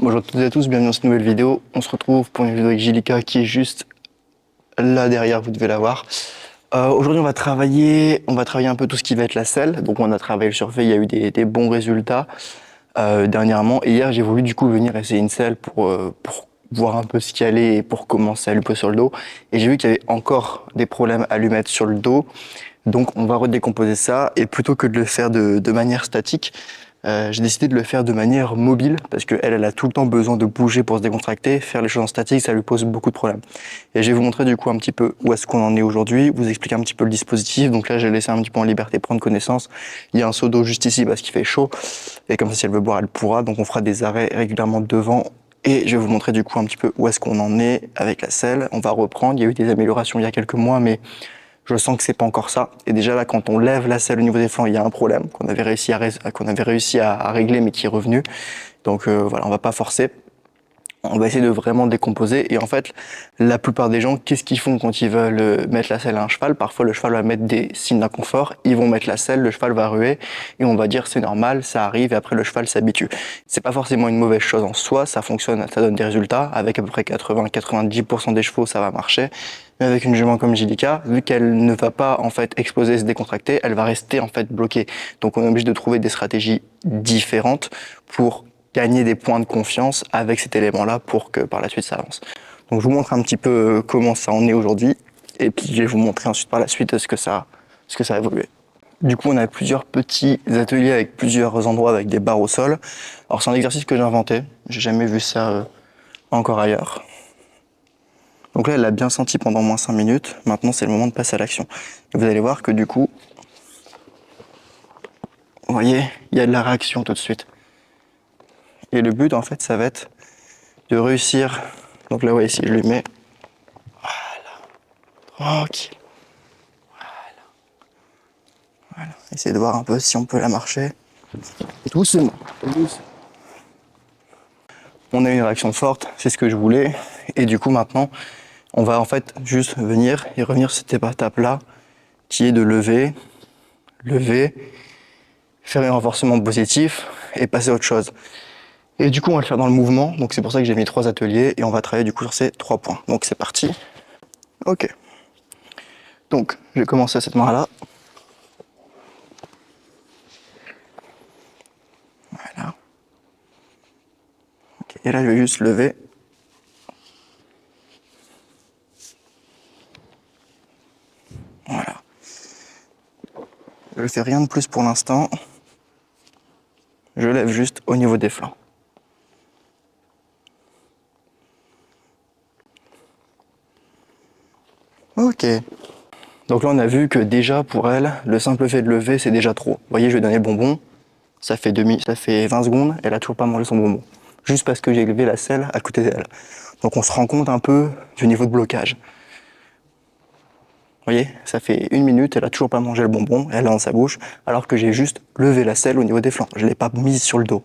Bonjour à toutes et à tous, bienvenue dans cette nouvelle vidéo. On se retrouve pour une vidéo avec Jilika qui est juste là derrière, vous devez la voir. Aujourd'hui on va travailler un peu tout ce qui va être la selle. Donc on a travaillé le survey, il y a eu des bons résultats dernièrement. Et hier j'ai voulu du coup venir essayer une selle pour voir un peu ce qu'il y allait et pour commencer à lui poser sur le dos. Et j'ai vu qu'il y avait encore des problèmes à lui mettre sur le dos. Donc on va redécomposer ça et plutôt que de le faire de manière statique, j'ai décidé de le faire de manière mobile parce qu'elle a tout le temps besoin de bouger pour se décontracter. Faire les choses en statique, ça lui pose beaucoup de problèmes. Et je vais vous montrer du coup un petit peu où est-ce qu'on en est aujourd'hui, vous expliquer un petit peu le dispositif. Donc là, j'ai laissé un petit peu en liberté prendre connaissance. Il y a un seau d'eau juste ici parce qu'il fait chaud. Et comme ça, si elle veut boire, elle pourra. Donc on fera des arrêts régulièrement devant. Et je vais vous montrer du coup un petit peu où est-ce qu'on en est avec la selle. On va reprendre. Il y a eu des améliorations il y a quelques mois, mais je sens que c'est pas encore ça. Et déjà là, quand on lève la selle au niveau des flancs, il y a un problème qu'on avait réussi à régler, mais qui est revenu. Donc voilà, on va pas forcer. On va essayer de vraiment décomposer. Et en fait, la plupart des gens, qu'est-ce qu'ils font quand ils veulent mettre la selle à un cheval? Parfois, le cheval va mettre des signes d'inconfort. Ils vont mettre la selle, le cheval va ruer. Et on va dire c'est normal, ça arrive. Et après, le cheval s'habitue. C'est pas forcément une mauvaise chose en soi. Ça fonctionne, ça donne des résultats. Avec à peu près 80-90% des chevaux, ça va marcher. Mais avec une jument comme Jilika, vu qu'elle ne va pas en fait exploser et se décontracter, elle va rester en fait bloquée. Donc on est obligé de trouver des stratégies différentes pour gagner des points de confiance avec cet élément-là pour que par la suite ça avance. Donc je vous montre un petit peu comment ça en est aujourd'hui et puis je vais vous montrer ensuite par la suite ce que ça a évolué. Du coup, on a plusieurs petits ateliers avec plusieurs endroits avec des barres au sol. Alors c'est un exercice que j'ai inventé, j'ai jamais vu ça encore ailleurs. Donc là, elle l'a bien senti pendant moins 5 minutes. Maintenant, c'est le moment de passer à l'action. Et vous allez voir que du coup, vous voyez, il y a de la réaction tout de suite. Et le but, en fait, ça va être de réussir. Donc là, voyez, si je lui mets, voilà, tranquille. Voilà. Essayez de voir un peu si on peut la marcher. Doucement. On a une réaction forte, c'est ce que je voulais. Et du coup, maintenant, on va en fait juste venir et revenir sur cette étape-là, qui est de lever, faire un renforcement positif et passer à autre chose. Et du coup, on va le faire dans le mouvement. Donc c'est pour ça que j'ai mis 3 ateliers et on va travailler du coup sur ces 3 points. Donc c'est parti. Ok. Donc je vais commencer à cette main-là. Voilà. Okay. Et là, je vais juste lever. Voilà. Je ne fais rien de plus pour l'instant. Je lève juste au niveau des flancs. Ok. Donc là, on a vu que déjà, pour elle, le simple fait de lever, c'est déjà trop. Vous voyez, je vais donner le bonbon. Ça fait 20 secondes, elle a toujours pas mangé son bonbon. Juste parce que j'ai levé la selle à côté d'elle. Donc on se rend compte un peu du niveau de blocage. Vous voyez, ça fait 1 minute, elle a toujours pas mangé le bonbon, elle l'a dans sa bouche, alors que j'ai juste levé la selle au niveau des flancs. Je l'ai pas mise sur le dos.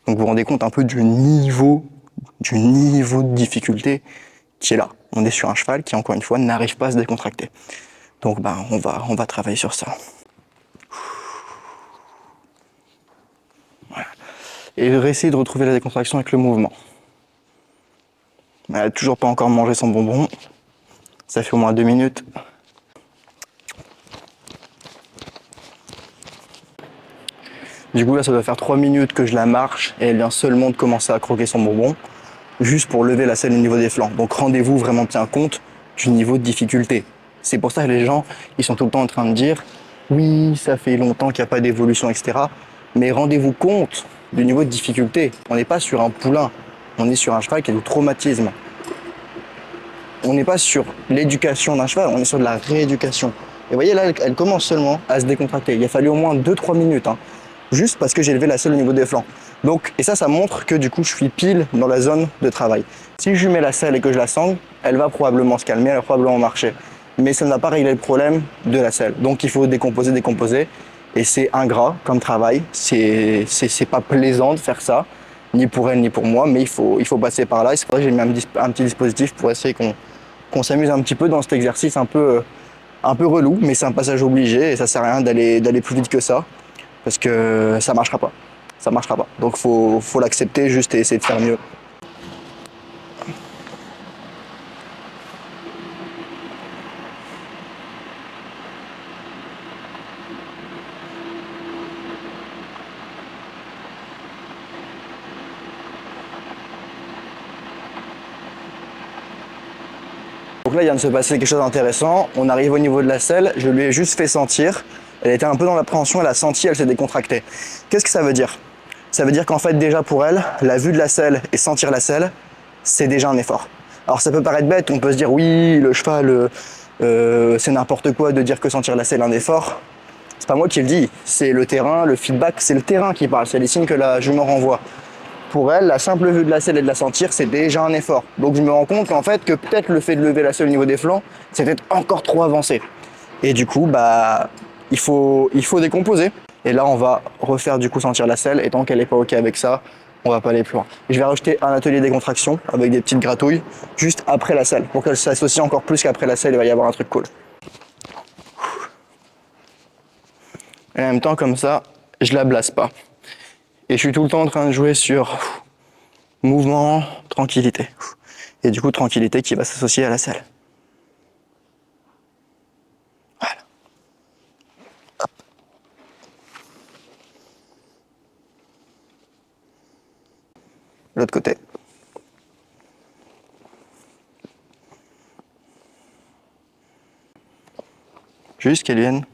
Donc vous vous rendez compte un peu du niveau de difficulté qui est là. On est sur un cheval qui, encore une fois, n'arrive pas à se décontracter. Donc on va travailler sur ça. Voilà. Et essayer de retrouver la décontraction avec le mouvement. Elle n'a toujours pas encore mangé son bonbon. Ça fait au moins 2 minutes. Du coup là, ça doit faire 3 minutes que je la marche et elle vient seulement de commencer à croquer son bonbon, juste pour lever la selle au niveau des flancs. Donc rendez-vous vraiment bien compte du niveau de difficulté. C'est pour ça que les gens, ils sont tout le temps en train de dire « Oui, ça fait longtemps qu'il n'y a pas d'évolution, etc. » Mais rendez-vous compte du niveau de difficulté. On n'est pas sur un poulain, on est sur un cheval qui a du traumatisme. On n'est pas sur l'éducation d'un cheval, on est sur de la rééducation. Et vous voyez là, elle commence seulement à se décontracter. Il a fallu au moins 2-3 minutes, hein, juste parce que j'ai levé la selle au niveau des flancs. Donc, et ça montre que du coup, je suis pile dans la zone de travail. Si je lui mets la selle et que je la sangle, elle va probablement se calmer, elle va probablement marcher. Mais ça ne va pas régler le problème de la selle. Donc, il faut décomposer. Et c'est ingrat comme travail. C'est pas plaisant de faire ça, ni pour elle, ni pour moi, mais il faut passer par là. Et c'est pour ça que j'ai mis un petit dispositif pour essayer qu'on s'amuse un petit peu dans cet exercice un peu relou, mais c'est un passage obligé et ça sert à rien d'aller plus vite que ça parce que ça marchera pas. Donc faut l'accepter juste et essayer de faire mieux. Donc là, il vient de se passer quelque chose d'intéressant. On arrive au niveau de la selle, je lui ai juste fait sentir. Elle était un peu dans l'appréhension, elle a senti, elle s'est décontractée. Qu'est-ce que ça veut dire? Ça veut dire qu'en fait, déjà pour elle, la vue de la selle et sentir la selle, c'est déjà un effort. Alors ça peut paraître bête, on peut se dire oui, le cheval, c'est n'importe quoi de dire que sentir la selle est un effort. C'est pas moi qui le dis, c'est le terrain, le feedback, c'est le terrain qui parle, c'est les signes que la jument renvoie. Pour elle, la simple vue de la selle et de la sentir, c'est déjà un effort. Donc je me rends compte qu'en fait, que peut-être le fait de lever la selle au niveau des flancs, c'est peut-être encore trop avancé. Et du coup, bah, il faut décomposer. Et là, on va refaire du coup sentir la selle. Et tant qu'elle n'est pas OK avec ça, on va pas aller plus loin. Et je vais rajouter un atelier décontraction avec des petites gratouilles juste après la selle. Pour qu'elle s'associe encore plus qu'après la selle, il va y avoir un truc cool. Et en même temps, comme ça, je la blasse pas. Et je suis tout le temps en train de jouer sur mouvement, tranquillité. Et du coup, tranquillité qui va s'associer à la selle. Voilà. Hop. L'autre côté. Juste qu'elle vienne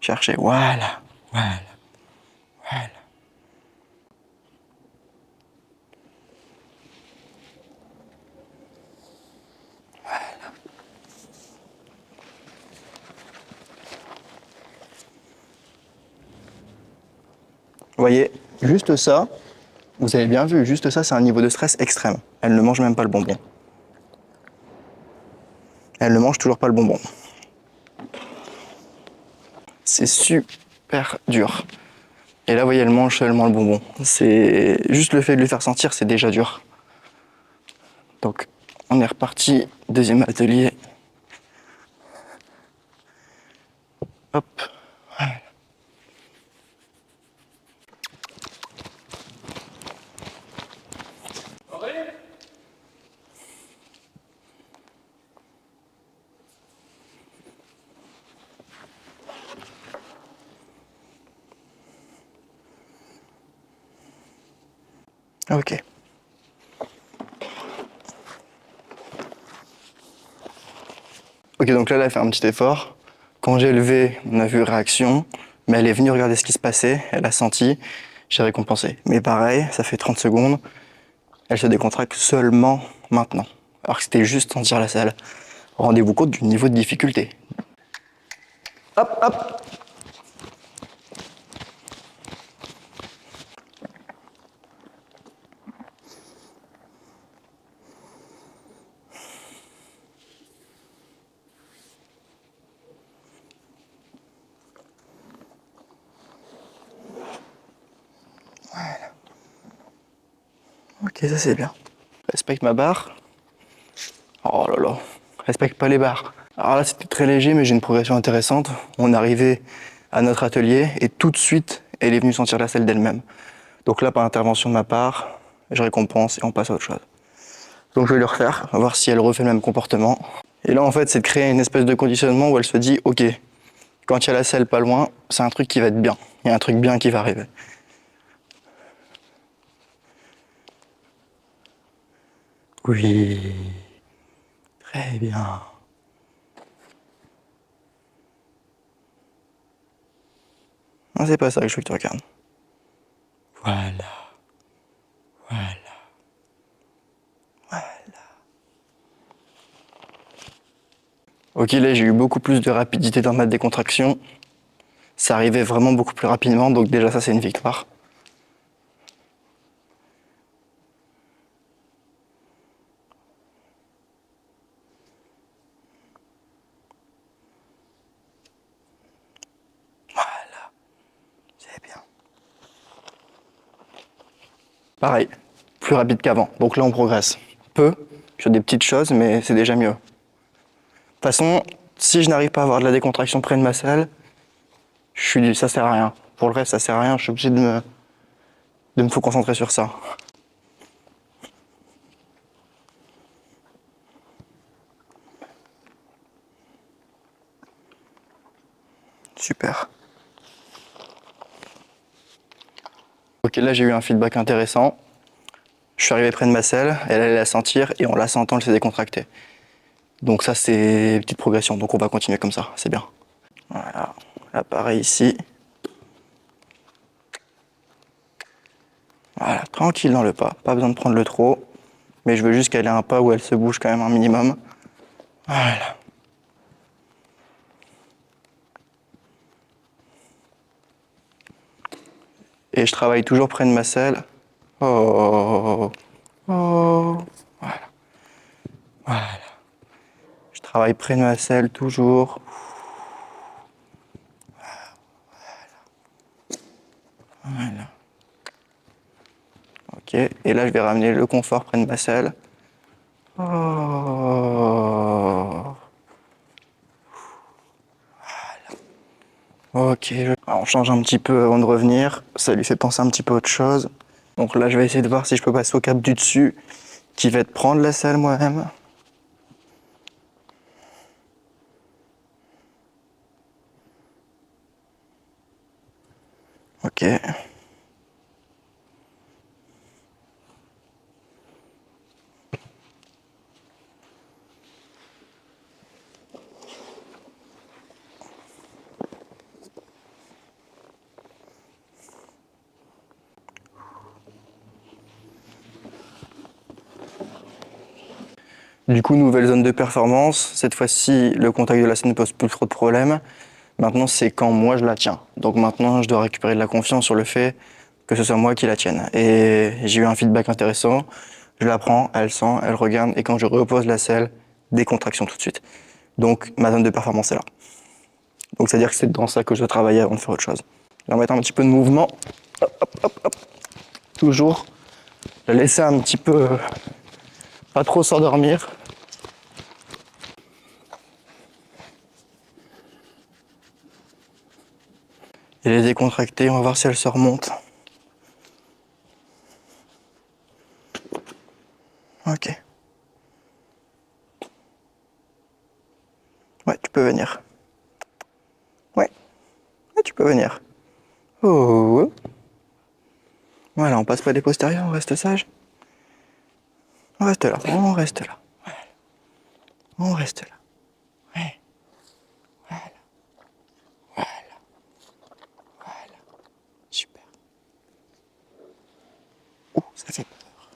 chercher. Voilà. Voilà. Voilà. Vous voyez, juste ça, vous avez bien vu, juste ça, c'est un niveau de stress extrême. Elle ne mange même pas le bonbon. Elle ne mange toujours pas le bonbon. C'est super dur. Et là, vous voyez, elle mange seulement le bonbon. C'est juste le fait de lui faire sentir, c'est déjà dur. Donc, on est reparti. Deuxième atelier. Hop. Voilà. Ok. Ok, donc là, elle a fait un petit effort. Quand j'ai levé, on a vu réaction, mais elle est venue regarder ce qui se passait, elle a senti, j'ai récompensé. Mais pareil, ça fait 30 secondes, elle se décontracte seulement maintenant. Alors que c'était juste sentir la selle. Rendez-vous compte du niveau de difficulté. Hop, hop. Ok, ça c'est bien. Respecte ma barre. Oh là là, respecte pas les barres. Alors là, c'était très léger, mais j'ai une progression intéressante. On est arrivé à notre atelier et tout de suite, elle est venue sentir la selle d'elle-même. Donc là, par intervention de ma part, je récompense et on passe à autre chose. Donc je vais le refaire, on va voir si elle refait le même comportement. Et là, en fait, c'est de créer une espèce de conditionnement où elle se dit, ok, quand il y a la selle pas loin, c'est un truc qui va être bien. Il y a un truc bien qui va arriver. Oui, très bien. Non, c'est pas ça que je veux que tu regardes. Voilà. Voilà. Voilà. Ok, là j'ai eu beaucoup plus de rapidité dans ma décontraction. Ça arrivait vraiment beaucoup plus rapidement, donc déjà ça c'est une victoire. Voilà, c'est bien. Pareil, plus rapide qu'avant, donc là on progresse. Peu, sur des petites choses, mais c'est déjà mieux. De toute façon, si je n'arrive pas à avoir de la décontraction près de ma selle, ça sert à rien. Pour le reste, ça sert à rien, je suis obligé de me faut concentrer sur ça. Super. Ok, là j'ai eu un feedback intéressant. Je suis arrivé près de ma selle, elle allait la sentir et en la sentant, elle s'est décontractée. Donc ça, c'est petite progression. Donc on va continuer comme ça, c'est bien. Voilà, là pareil ici. Voilà, tranquille dans le pas, pas besoin de prendre le trop. Mais je veux juste qu'elle ait un pas où elle se bouge quand même un minimum. Voilà. Et je travaille toujours près de ma selle. Oh, oh, voilà, voilà. Je travaille près de ma selle toujours. Voilà. Ok, et là je vais ramener le confort près de ma selle. Oh. Ok, alors, on change un petit peu avant de revenir. Ça lui fait penser un petit peu à autre chose. Donc là je vais essayer de voir si je peux passer au cap du dessus, qui va être prendre la selle moi-même. Ok. Du coup, nouvelle zone de performance. Cette fois-ci, le contact de la selle ne pose plus trop de problèmes. Maintenant, c'est quand moi je la tiens. Donc maintenant, je dois récupérer de la confiance sur le fait que ce soit moi qui la tienne. Et j'ai eu un feedback intéressant. Je la prends, elle sent, elle regarde, et quand je repose la selle, décontraction tout de suite. Donc ma zone de performance est là. Donc c'est-à-dire que c'est dans ça que je dois travailler avant de faire autre chose. Je vais mettre un petit peu de mouvement. Hop, hop, hop, hop. Toujours. La laisser un petit peu, pas trop s'endormir. Et les décontracter, on va voir si elle se remonte. Ok. Ouais, tu peux venir. Ouais, ouais, tu peux venir. Oh. Voilà, on passe pas des postérieurs, on reste sage. On reste là, on reste là. On reste là. Ouais. Voilà, voilà, voilà. Super. Ouh, ça fait peur.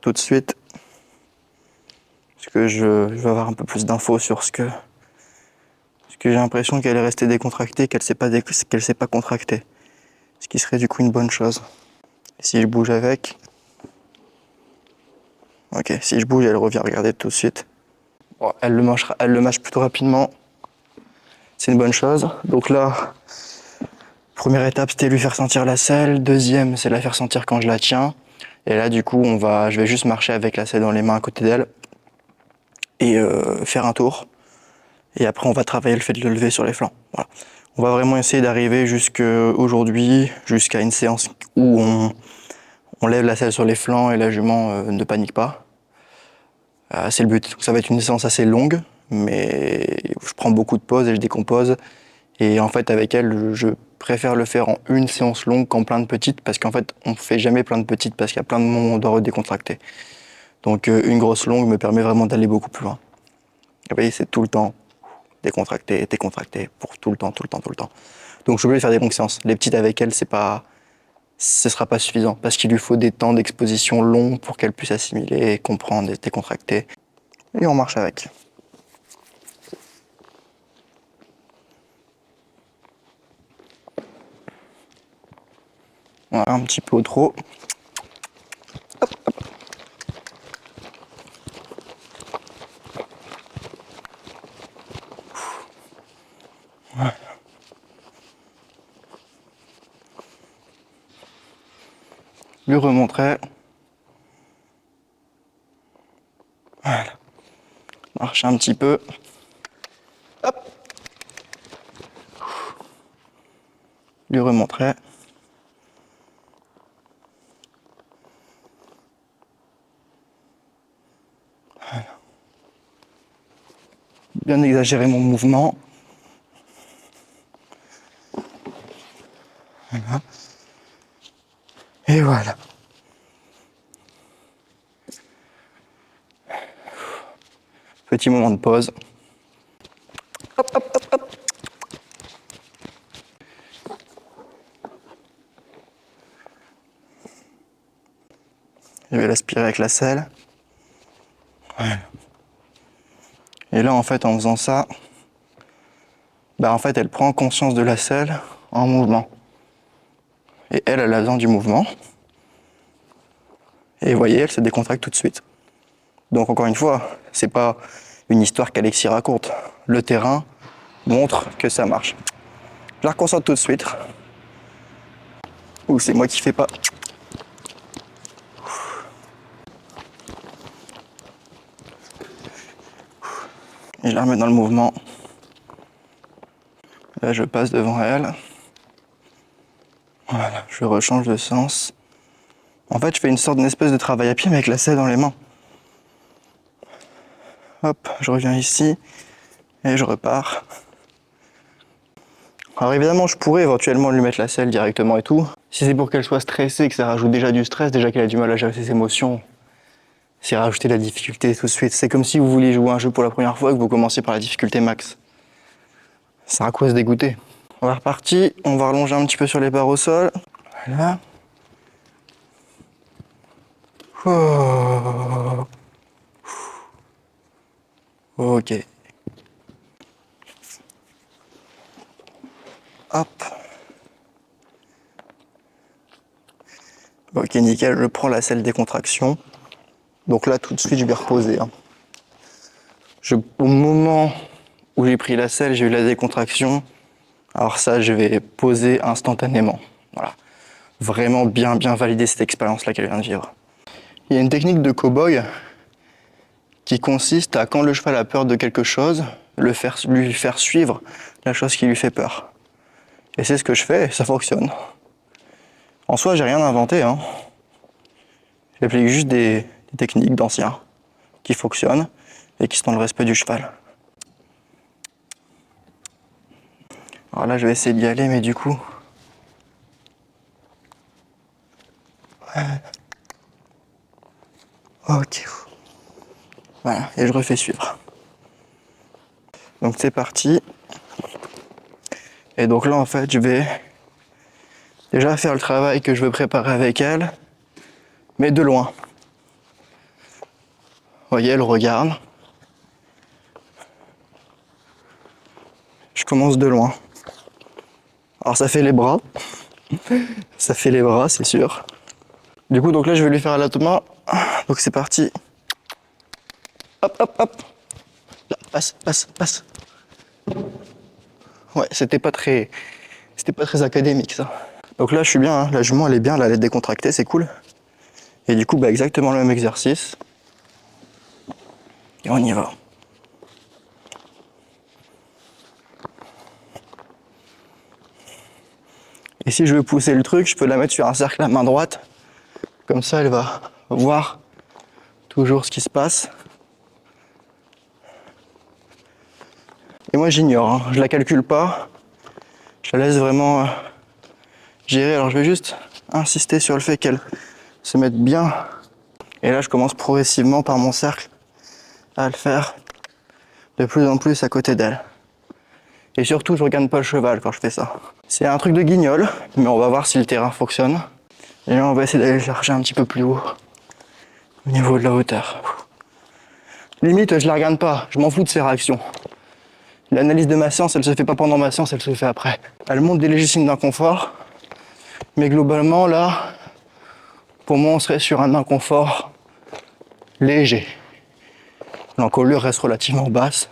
Tout de suite, parce que je veux avoir un peu plus d'infos sur ce que... Parce que j'ai l'impression qu'elle est restée décontractée, qu'elle s'est pas contractée. Ce qui serait du coup une bonne chose. Et si je bouge avec... Ok, si je bouge, elle revient regarder tout de suite. Bon, elle le mâche plutôt rapidement. C'est une bonne chose. Donc là, première étape, c'était lui faire sentir la selle. Deuxième, c'est la faire sentir quand je la tiens. Et là, du coup, je vais juste marcher avec la selle dans les mains à côté d'elle et faire un tour. Et après, on va travailler le fait de le lever sur les flancs. Voilà. On va vraiment essayer d'arriver jusqu'aujourd'hui, jusqu'à une séance où on lève la selle sur les flancs et la jument ne panique pas. C'est le but. Donc, ça va être une séance assez longue, mais je prends beaucoup de pauses et je décompose. Et en fait, avec elle, je préfère le faire en une séance longue qu'en plein de petites, parce qu'en fait, on ne fait jamais plein de petites, parce qu'il y a plein de moments où on doit redécontracter. Donc une grosse longue me permet vraiment d'aller beaucoup plus loin. Vous voyez, c'est tout le temps décontracter, décontracter, pour tout le temps, tout le temps, tout le temps. Donc je suis obligé de faire des longues séances. Les petites avec elle, ce sera pas suffisant, parce qu'il lui faut des temps d'exposition longs pour qu'elle puisse assimiler, comprendre et décontracter. Et on marche avec. Voilà, un petit peu trop. Voilà. Lui remontrer. Voilà. Marcher un petit peu. Hop. Lui remontrer. Voilà. Bien exagérer mon mouvement. Voilà. Et voilà. Petit moment de pause. Hop, hop, hop, hop. Je vais l'aspirer avec la selle. Voilà. Et là, en fait, en faisant ça, en fait, elle prend conscience de la selle en mouvement. Et elle a besoin du mouvement. Et vous voyez, elle se décontracte tout de suite. Donc, encore une fois, c'est pas une histoire qu'Alexis raconte. Le terrain montre que ça marche. Je la reconcentre tout de suite. Ou c'est moi qui fais pas. Et je la remets dans le mouvement. Là, je passe devant elle. Voilà, je rechange de sens. En fait, je fais une sorte d'espèce de travail à pied, mais avec la selle dans les mains. Hop, je reviens ici. Et je repars. Alors évidemment, je pourrais éventuellement lui mettre la selle directement et tout. Si c'est pour qu'elle soit stressée, que ça rajoute déjà du stress, déjà qu'elle a du mal à gérer ses émotions, c'est rajouter de la difficulté tout de suite. C'est comme si vous vouliez jouer un jeu pour la première fois et que vous commencez par la difficulté max. Ça sert à quoi se dégoûter? On va repartir, on va rallonger un petit peu sur les barres au sol. Voilà. Oh. Ok. Hop. Ok, nickel, je prends la selle décontraction. Donc là, tout de suite, je vais reposer. Hein. Au moment où j'ai pris la selle, j'ai eu la décontraction. Alors ça, je vais poser instantanément. Voilà. Vraiment bien valider cette expérience-là qu'elle vient de vivre. Il y a une technique de cow-boy qui consiste à, quand le cheval a peur de quelque chose, lui faire suivre la chose qui lui fait peur. Et c'est ce que je fais et ça fonctionne. En soi, j'ai rien inventé. Hein. J'applique juste des techniques d'anciens qui fonctionnent et qui sont dans le respect du cheval. Alors là, je vais essayer d'y aller, mais du coup... Ok. Voilà, et je refais suivre. Donc c'est parti. Et donc là, en fait, je vais déjà faire le travail que je veux préparer avec elle, mais de loin. Vous voyez, elle regarde. Je commence de loin. Alors ça fait les bras. Ça fait les bras, c'est sûr. Du coup, donc là, je vais lui faire à la main. Donc c'est parti. Hop, hop, hop. Là, passe, passe, passe. Ouais, c'était pas très académique, ça. Donc là, je suis bien, hein. La jument, elle est bien, là, elle est décontractée, c'est cool. Et du coup, exactement le même exercice. Et on y va. Et si je veux pousser le truc, je peux la mettre sur un cercle à main droite. Comme ça, elle va voir toujours ce qui se passe. Et moi, j'ignore, hein. Je la calcule pas. Je la laisse vraiment gérer. Alors, je vais juste insister sur le fait qu'elle se mette bien. Et là, je commence progressivement par mon cercle à le faire de plus en plus à côté d'elle. Et surtout, je regarde pas le cheval quand je fais ça. C'est un truc de guignol, mais on va voir si le terrain fonctionne. Et là, on va essayer d'aller le chercher un petit peu plus haut, au niveau de la hauteur. Limite, je la regarde pas, je m'en fous de ses réactions. L'analyse de ma séance, elle se fait pas pendant ma séance, elle se fait après. Elle montre des légers signes d'inconfort, mais globalement, là, pour moi, on serait sur un inconfort léger. L'encolure reste relativement basse.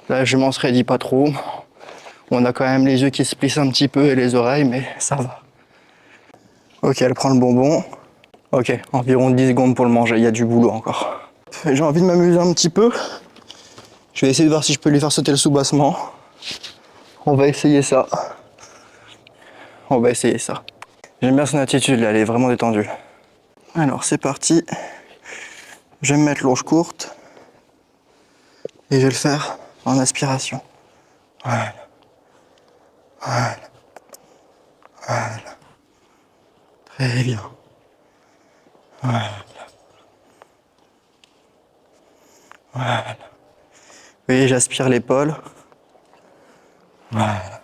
Là, je m'en serais dit pas trop. On a quand même les yeux qui se plissent un petit peu et les oreilles, mais ça va. Ok, elle prend le bonbon. Ok, environ 10 secondes pour le manger, il y a du boulot encore. J'ai envie de m'amuser un petit peu. Je vais essayer de voir si je peux lui faire sauter le soubassement. On va essayer ça. On va essayer ça. J'aime bien son attitude là, elle est vraiment détendue. Alors c'est parti. Je vais me mettre longe courte. Et je vais le faire en aspiration. Voilà. Voilà. Voilà. Très bien. Voilà. Voilà. voyez, j'aspire l'épaule. Voilà.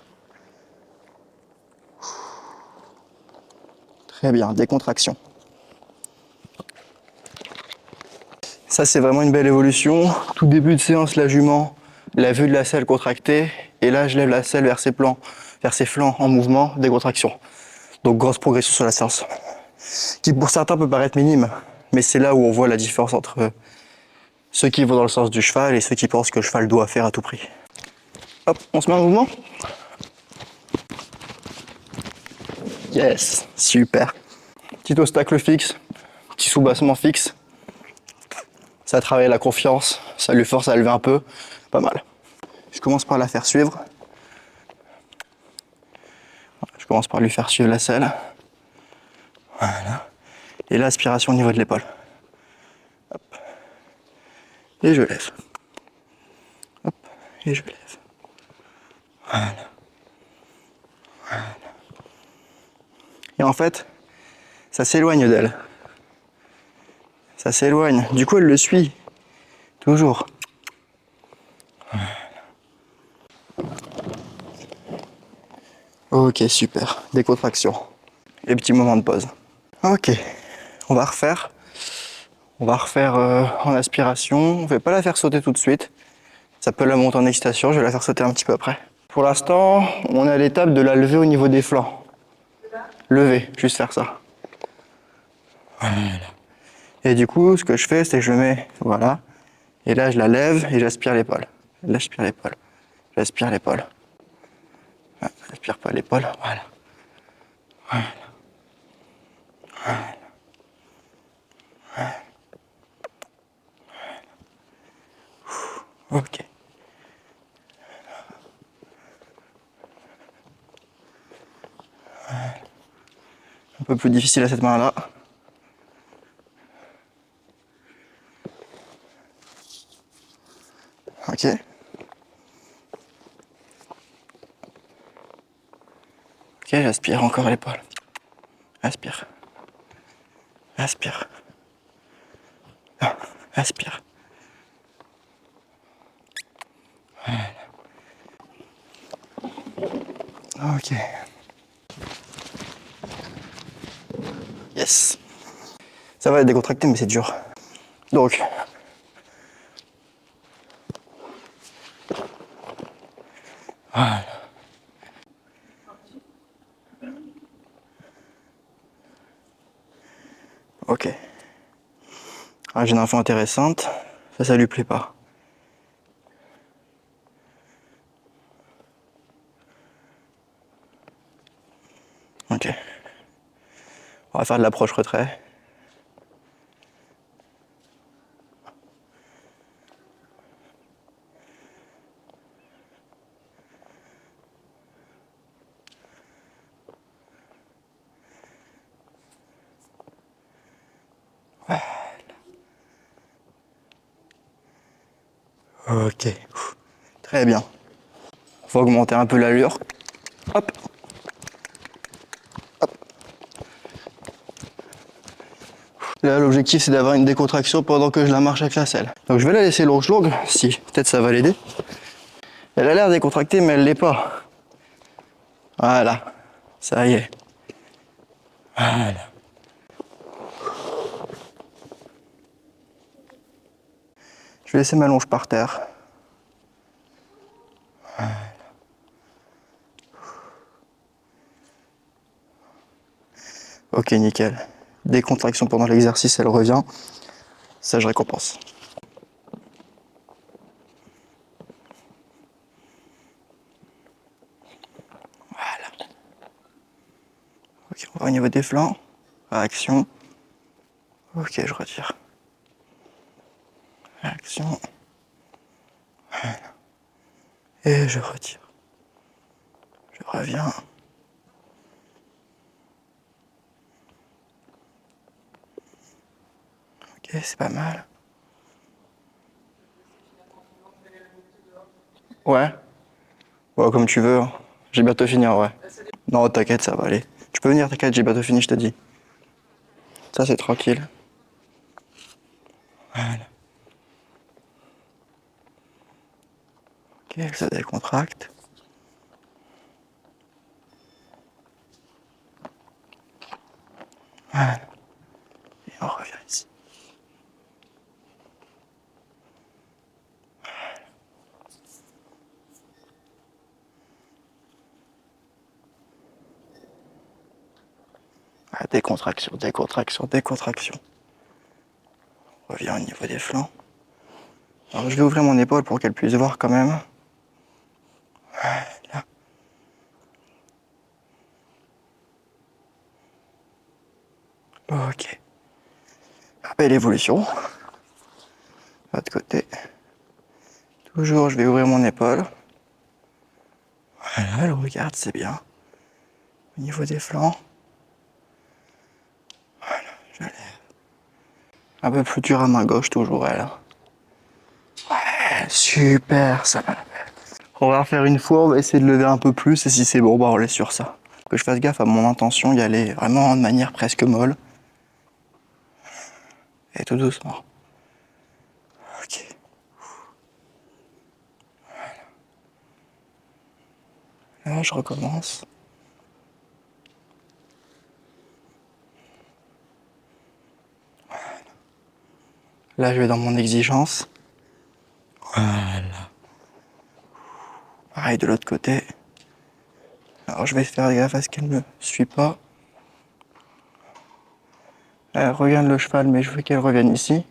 Très bien, décontraction. Ça, c'est vraiment une belle évolution. Tout début de séance, la jument, la vue de la selle contractée. Et là, je lève la selle vers ses flancs en mouvement, décontraction. Donc, grosse progression sur la séance. Qui, pour certains, peut paraître minime. Mais c'est là où on voit la différence entre ceux qui vont dans le sens du cheval et ceux qui pensent que le cheval doit faire à tout prix. Hop, on se met en mouvement. Yes, super. Petit obstacle fixe, petit soubassement fixe. Ça travaille la confiance, ça lui force à lever un peu. Pas mal. Je commence par la faire suivre. Je commence par lui faire suivre la selle. Voilà. Et l'aspiration au niveau de l'épaule. Hop. Et je lève. Hop. Et je lève. Voilà. Voilà. Et en fait, ça s'éloigne d'elle. Ça s'éloigne. Du coup, elle le suit. Toujours. Voilà. Ok, super. Décontraction. Et petit moment de pause. Ok. On va refaire. On va refaire en aspiration. On ne va pas la faire sauter tout de suite. Ça peut la monter en excitation. Je vais la faire sauter un petit peu après. Pour l'instant, on est à l'étape de la lever au niveau des flancs. Lever, juste faire ça. Voilà. Et du coup, ce que je fais, c'est que je mets, voilà. Et là, je la lève et j'aspire l'épaule. J'aspire l'épaule. J'aspire l'épaule. J'aspire pas l'épaule, voilà. Voilà. Voilà. Voilà. Ok. Voilà. Un peu plus difficile à cette main-là. Ok. Ok, j'aspire encore l'épaule. Aspire. Aspire. Ah, aspire. Voilà. Ok. Yes. Ça va être décontracté, mais c'est dur. Donc. Voilà. Ok. Ah, j'ai une info intéressante. Ça lui plaît pas. Ok. On va faire de l'approche-retrait. Ok. Très bien. Faut augmenter un peu l'allure. Hop. Hop. Là, l'objectif, c'est d'avoir une décontraction pendant que je la marche avec la selle. Donc, je vais la laisser longue. Si, peut-être ça va l'aider. Elle a l'air décontractée, mais elle l'est pas. Voilà. Ça y est. Voilà. Je vais laisser ma longe par terre. Voilà. Ok, nickel. Décontraction pendant l'exercice, elle revient. Ça, je récompense. Voilà. Ok, on va au niveau des flancs. Réaction. Ok, je retire. Réaction. Voilà. Et je retire. Je reviens. Ok, c'est pas mal. Ouais. Ouais, comme tu veux. J'ai bientôt fini, ouais. Non, t'inquiète, ça va aller. Tu peux venir, t'inquiète, j'ai bientôt fini, je te dis. Ça, c'est tranquille. Voilà. Ok, ça décontracte. Voilà. Et on revient ici. Voilà, décontraction, décontraction, décontraction. On revient au niveau des flancs. Alors je vais ouvrir mon épaule pour qu'elle puisse voir quand même. Voilà. Ok. Belle évolution. L'autre côté. Toujours, je vais ouvrir mon épaule. Voilà, le regarde, c'est bien. Au niveau des flancs. Voilà, je lève. Un peu plus dur à main gauche, toujours elle. Ouais, super, ça va. On va refaire une fois, on va essayer de lever un peu plus, et si c'est bon, bah on laisse sur ça. Que je fasse gaffe à mon intention, y aller vraiment de manière presque molle. Et tout doucement. Ok. Là, je recommence. Là, je vais dans mon exigence. Voilà. Pareil de l'autre côté. Alors, je vais faire gaffe à ce qu'elle ne me suit pas. Elle regarde le cheval, mais je veux qu'elle revienne ici.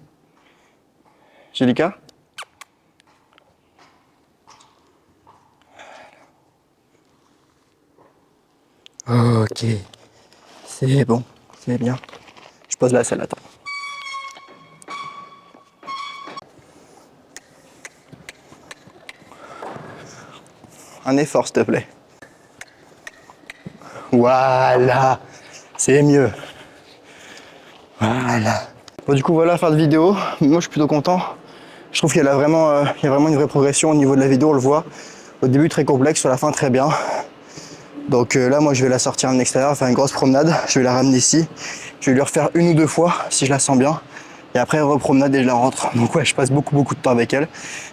Angélica? Ok. C'est bon. C'est bien. Je pose la selle, attends. Un effort, s'il te plaît. Voilà. C'est mieux. Voilà. Bon, du coup, voilà la fin de vidéo. Moi, je suis plutôt content. Je trouve qu'il y a vraiment, il y a vraiment une vraie progression au niveau de la vidéo, on le voit. Au début, très complexe, sur la fin, très bien. Donc là, moi, je vais la sortir en extérieur, faire une grosse promenade. Je vais la ramener ici. Je vais lui refaire une ou deux fois, si je la sens bien. Et après, repromenade et je la rentre. Donc ouais, je passe beaucoup de temps avec elle.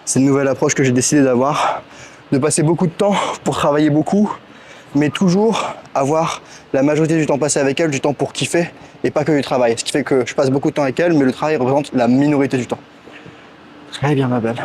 C'est une nouvelle approche que j'ai décidé d'avoir. De passer beaucoup de temps pour travailler beaucoup, mais toujours avoir la majorité du temps passé avec elle, du temps pour kiffer et pas que du travail. Ce qui fait que je passe beaucoup de temps avec elle, mais le travail représente la minorité du temps. Très bien, ma belle.